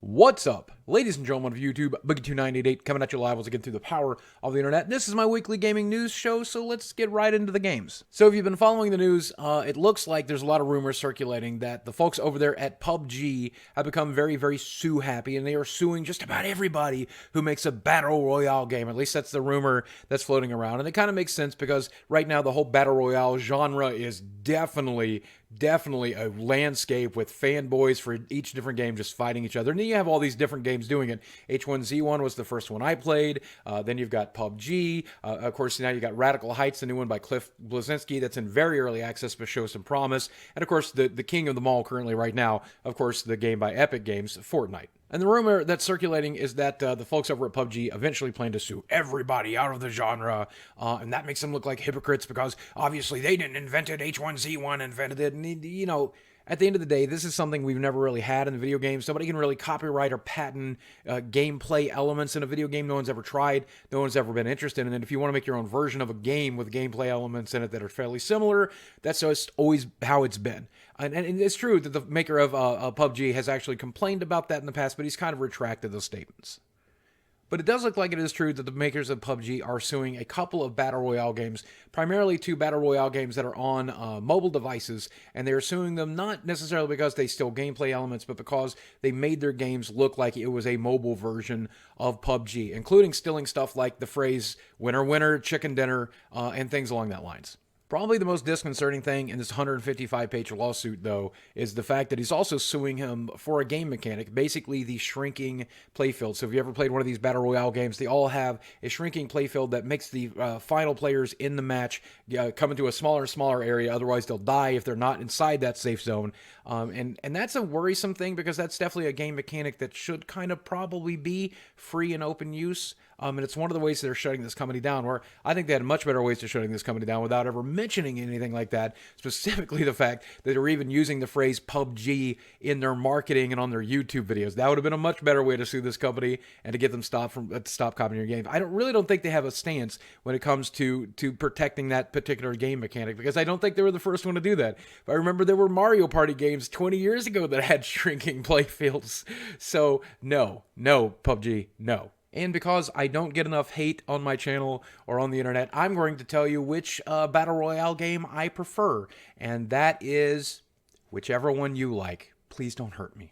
What's up, ladies and gentlemen of YouTube? Boogie2988 coming at you live once again through the power of the internet. This is my weekly gaming news show, so let's get right into the games. So if you've been following the news, it looks like there's a lot of rumors circulating that the folks over there at PUBG have become very, very sue happy, and they are suing just about everybody who makes a battle royale game. At least that's the rumor that's floating around, and it kind of makes sense because right now the whole battle royale genre is definitely a landscape with fanboys for each different game just fighting each other. And then you have all these different games doing it. H1Z1 was the first one I played. Then you've got PUBG. Of course, now you got Radical Heights, the new one by Cliff Bleszinski that's in very early access but shows some promise. And of course, the king of them all currently right now, of course, the game by Epic Games, FORTNITE. And the rumor that's circulating is that the folks over at PUBG eventually plan to sue everybody out of the genre, and that makes them look like hypocrites because obviously they didn't invent it, H1Z1 invented it, and you know, at the end of the day, this is something we've never really had in the video games. Nobody can really copyright or patent gameplay elements in a video game. No one's ever tried. No one's ever been interested in it. If you want to make your own version of a game with gameplay elements in it that are fairly similar, that's just always how it's been. And it's true that the maker of PUBG has actually complained about that in the past, but he's kind of retracted those statements. But it does look like it is true that the makers of PUBG are suing a couple of Battle Royale games, primarily two Battle Royale games that are on mobile devices, and they're suing them not necessarily because they steal gameplay elements, but because they made their games look like it was a mobile version of PUBG, including stealing stuff like the phrase, winner, winner, chicken dinner, and things along that lines. Probably the most disconcerting thing in this 155-page lawsuit, though, is the fact that he's also suing him for a game mechanic, basically the shrinking playfield. So if you ever played one of these Battle Royale games, they all have a shrinking playfield that makes the final players in the match come into a smaller and smaller area. Otherwise, they'll die if they're not inside that safe zone. And that's a worrisome thing because that's definitely a game mechanic that should kind of probably be free and open use. And it's one of the ways they're shutting this company down, where I think they had much better ways to shutting this company down without ever mentioning anything like that, specifically the fact that they're even using the phrase PUBG in their marketing and on their YouTube videos. That would have been a much better way to sue this company and to get them stop copying your game. I really don't think they have a stance when it comes to protecting that particular game mechanic, because I don't think they were the first one to do that. If I remember, there were Mario Party games 20 years ago that had shrinking playfields. So no, PUBG, no. And because I don't get enough hate on my channel or on the internet, I'm going to tell you which Battle Royale game I prefer. And that is whichever one you like. Please don't hurt me.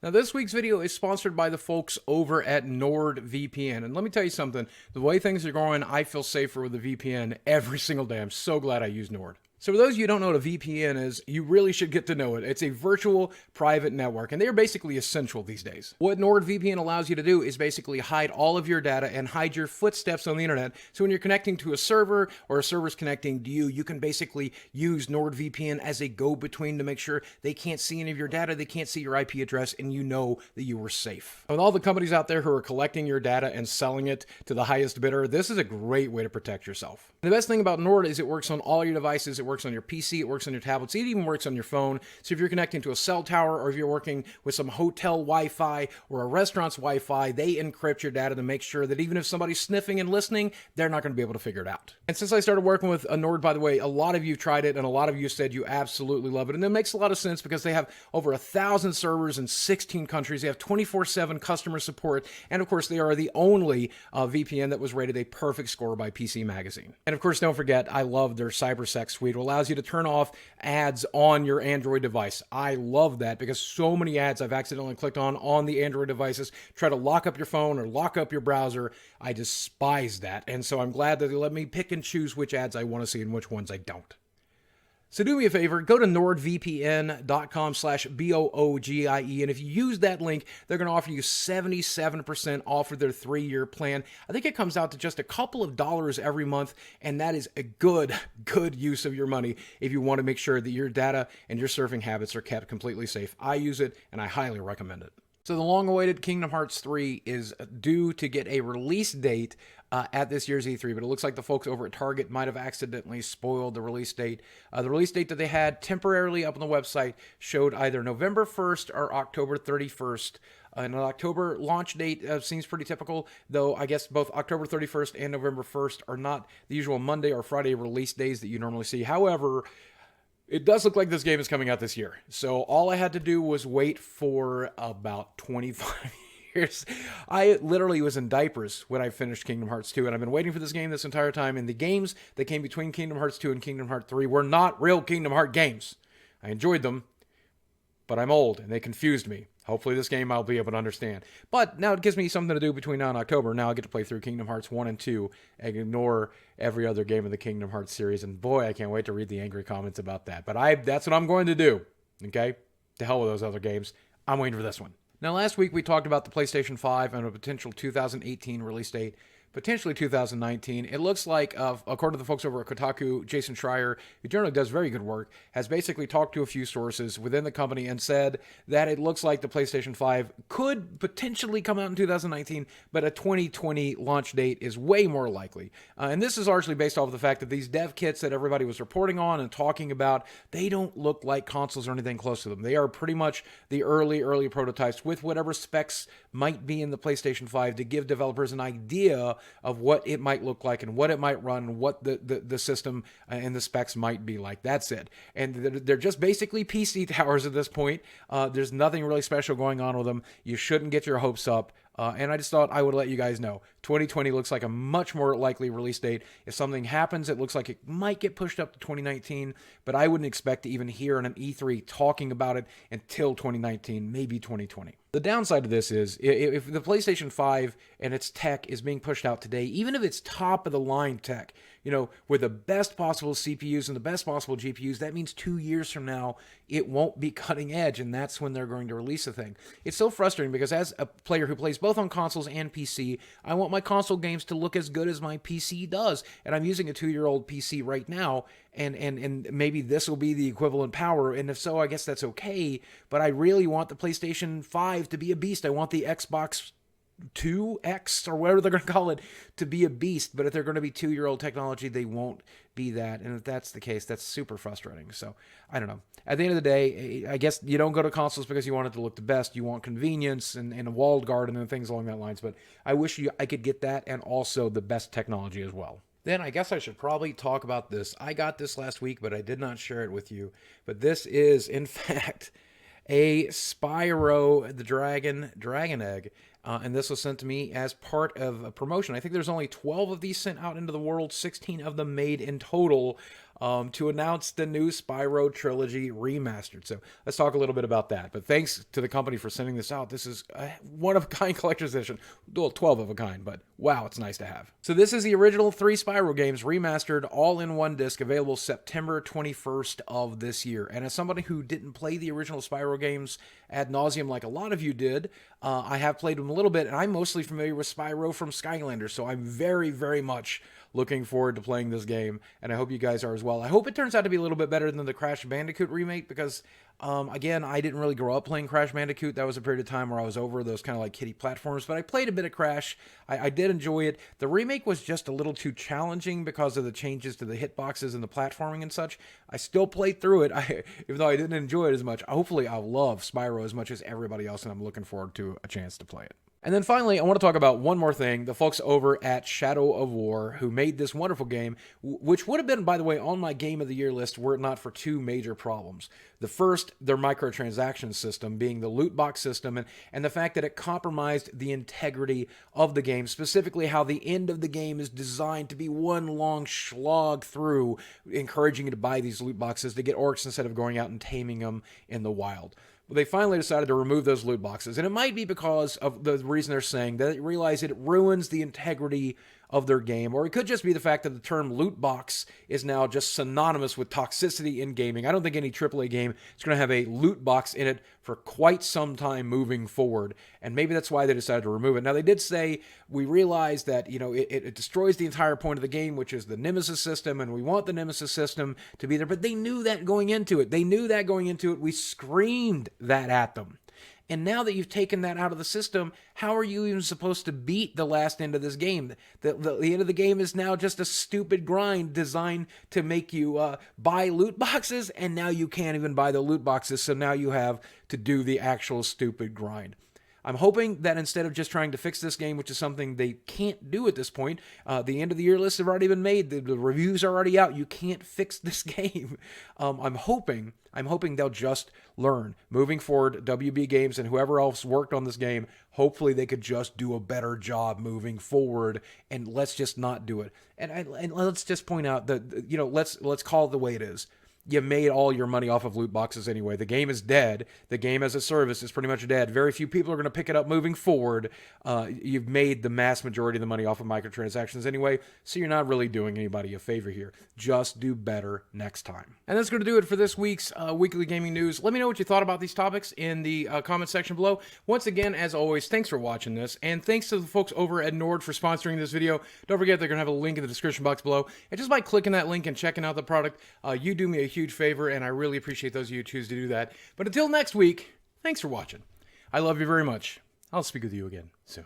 Now, this week's video is sponsored by the folks over at NordVPN. And let me tell you something. The way things are going, I feel safer with the VPN every single day. I'm so glad I use Nord. So for those of you who don't know what a VPN is, you really should get to know it. It's a virtual private network, and they are basically essential these days. What NordVPN allows you to do is basically hide all of your data and hide your footsteps on the internet. So when you're connecting to a server or a server's connecting to you, you can basically use NordVPN as a go-between to make sure they can't see any of your data, they can't see your IP address, and you know that you were safe. With all the companies out there who are collecting your data and selling it to the highest bidder, this is a great way to protect yourself. And the best thing about Nord is it works on all your devices. It works on your PC, it works on your tablets, it even works on your phone. So if you're connecting to a cell tower, or if you're working with some hotel Wi-Fi or a restaurant's Wi-Fi, they encrypt your data to make sure that even if somebody's sniffing and listening, they're not going to be able to figure it out. And since I started working with a Nord, by the way, a lot of you tried it and a lot of you said you absolutely love it. And it makes a lot of sense because they have over 1,000 servers in 16 countries. They have 24/7 customer support. And of course, they are the only VPN that was rated a perfect score by PC Magazine. And of course, don't forget, I love their CyberSec suite. It allows you to turn off ads on your Android device. I love that because so many ads I've accidentally clicked on the Android devices try to lock up your phone or lock up your browser. I despise that. And so I'm glad that they let me pick and choose which ads I want to see and which ones I don't. So do me a favor, go to nordvpn.com/BOOGIE, and if you use that link, they're going to offer you 77% off of their 3-year plan. I think it comes out to just a couple of dollars every month, and that is a good use of your money if you want to make sure that your data and your surfing habits are kept completely safe. I use it, and I highly recommend it. So the long-awaited Kingdom Hearts 3 is due to get a release date at this year's E3, but it looks like the folks over at Target might have accidentally spoiled the release date. The release date that they had temporarily up on the website showed either November 1st or October 31st. And an October launch date seems pretty typical, though I guess both October 31st and November 1st are not the usual Monday or Friday release days that you normally see. However, It does look like this game is coming out this year. So all I had to do was wait for about 25 years. I literally was in diapers when I finished Kingdom Hearts 2, and I've been waiting for this game this entire time. And the games that came between Kingdom Hearts 2 and Kingdom Hearts 3 were not real Kingdom Hearts games. I enjoyed them, but I'm old, and they confused me. Hopefully this game I'll be able to understand. But now it gives me something to do between now and October. Now I get to play through Kingdom Hearts 1 and 2 and ignore every other game in the Kingdom Hearts series. And boy, I can't wait to read the angry comments about that. But that's what I'm going to do. Okay? To hell with those other games. I'm waiting for this one. Now last week we talked about the PlayStation 5 and a potential 2018 release date. Potentially 2019. It looks like, according to the folks over at Kotaku, Jason Schreier, who generally does very good work, has basically talked to a few sources within the company and said that it looks like the PlayStation 5 could potentially come out in 2019, but a 2020 launch date is way more likely. And this is largely based off of the fact that these dev kits that everybody was reporting on and talking about, they don't look like consoles or anything close to them. They are pretty much the early prototypes with whatever specs might be in the PlayStation 5 to give developers an idea of what it might look like and what it might run and what the system and the specs might be like. That's it. And they're just basically PC towers at this point. There's nothing really special going on with them. You shouldn't get your hopes up. And I just thought I would let you guys know. 2020 looks like a much more likely release date. If something happens, it looks like it might get pushed up to 2019, but I wouldn't expect to even hear on an E3 talking about it until 2019, maybe 2020. The downside of this is, if the PlayStation 5 and its tech is being pushed out today, even if it's top of the line tech, with the best possible CPUs and the best possible GPUs, that means 2 years from now, it won't be cutting edge, and that's when they're going to release a thing. It's so frustrating because as a player who plays both on consoles and PC, I want my console games to look as good as my PC does, and I'm using a 2-year-old PC right now, and maybe this will be the equivalent power, and if so, I guess that's okay, but I really want the PlayStation 5 to be a beast. I want the Xbox 2X or whatever they're going to call it to be a beast, but if they're going to be 2-year-old technology, they won't be that, and if that's the case, that's super frustrating. So I don't know. At the end of the day, I guess you don't go to consoles because you want it to look the best. You want convenience and a walled garden and things along that lines, but I wish I could get that and also the best technology as well. Then I guess I should probably talk about this. I got this last week, but I did not share it with you. But this is, in fact, a Spyro the Dragon Egg. And this was sent to me as part of a promotion. I think there's only 12 of these sent out into the world, 16 of them made in total, to announce the new Spyro trilogy remastered. So let's talk a little bit about that. But thanks to the company for sending this out. This is a one-of-a-kind collector's edition. Well, 12 of a kind, but wow, it's nice to have. So this is the original 3 Spyro games remastered all in one disc, available September 21st of this year. And as somebody who didn't play the original Spyro games ad nauseum like a lot of you did, I have played them a little bit, and I'm mostly familiar with Spyro from Skylanders, so I'm very, very much looking forward to playing this game, and I hope you guys are as well. I hope it turns out to be a little bit better than the Crash Bandicoot remake, because, again, I didn't really grow up playing Crash Bandicoot. That was a period of time where I was over those kind of like kiddie platforms, but I played a bit of Crash. I did enjoy it. The remake was just a little too challenging because of the changes to the hitboxes and the platforming and such. I still played through it, even though I didn't enjoy it as much. Hopefully, I'll love Spyro as much as everybody else, and I'm looking forward to a chance to play it. And then finally, I want to talk about one more thing. The folks over at Shadow of War, who made this wonderful game, which would have been, by the way, on my Game of the Year list were it not for 2 major problems. The first, their microtransaction system, being the loot box system, and the fact that it compromised the integrity of the game, specifically how the end of the game is designed to be one long slog through, encouraging you to buy these loot boxes to get orcs instead of going out and taming them in the wild. Well, they finally decided to remove those loot boxes, and it might be because of the reason they're saying that they realize it ruins the integrity of their game, or it could just be the fact that the term loot box is now just synonymous with toxicity in gaming. I don't think any AAA game is going to have a loot box in it for quite some time moving forward, and maybe that's why they decided to remove it. Now, they did say, we realize that, it destroys the entire point of the game, which is the Nemesis system, and we want the Nemesis system to be there, but they knew that going into it. We screamed that at them. And now that you've taken that out of the system, how are you even supposed to beat the last end of this game? The end of the game is now just a stupid grind designed to make you buy loot boxes, and now you can't even buy the loot boxes, so now you have to do the actual stupid grind. I'm hoping that instead of just trying to fix this game, which is something they can't do at this point, the end of the year lists have already been made. The reviews are already out. You can't fix this game. I'm hoping they'll just learn. Moving forward, WB Games and whoever else worked on this game, hopefully they could just do a better job moving forward, and let's just not do it. And let's just point out that, let's call it the way it is. You made all your money off of loot boxes anyway. The game is dead. The game as a service is pretty much dead. Very few people are going to pick it up moving forward. You've made the mass majority of the money off of microtransactions anyway, so you're not really doing anybody a favor here. Just do better next time. And that's going to do it for this week's Weekly Gaming News. Let me know what you thought about these topics in the comment section below. Once again, as always, thanks for watching this, and thanks to the folks over at Nord for sponsoring this video. Don't forget, they're going to have a link in the description box below, and just by clicking that link and checking out the product, you do me a huge favor, and I really appreciate those of you who choose to do that. But until next week, thanks for watching. I love you very much. I'll speak with you again soon.